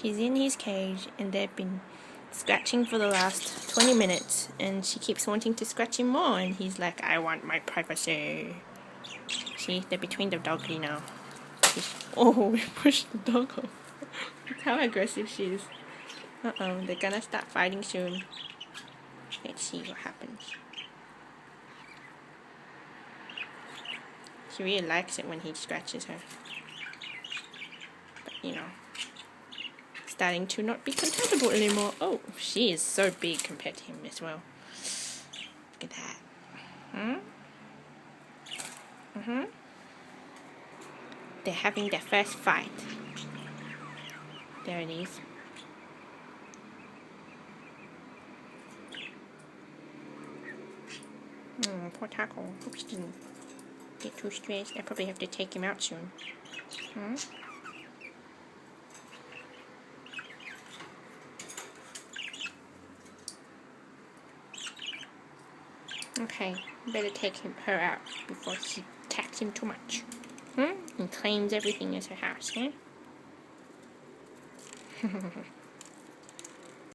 She's in his cage and they've been scratching for the last 20 minutes and she keeps wanting to scratch him more and he's like, I want my privacy. See, they're between the doggy now. Oh, we pushed the dog off. That's how aggressive she is. Uh-oh, they're gonna start fighting soon. Let's see what happens. She really likes it when he scratches her. But, you know, starting to not be compatible anymore. Oh, she is so big compared to him as well. Look at that. They're having their first fight. There it is. Poor Tako. Hope he didn't get too stressed. I probably have to take him out soon. Okay, better take her out before she attacks him too much. And claims everything as her house, huh?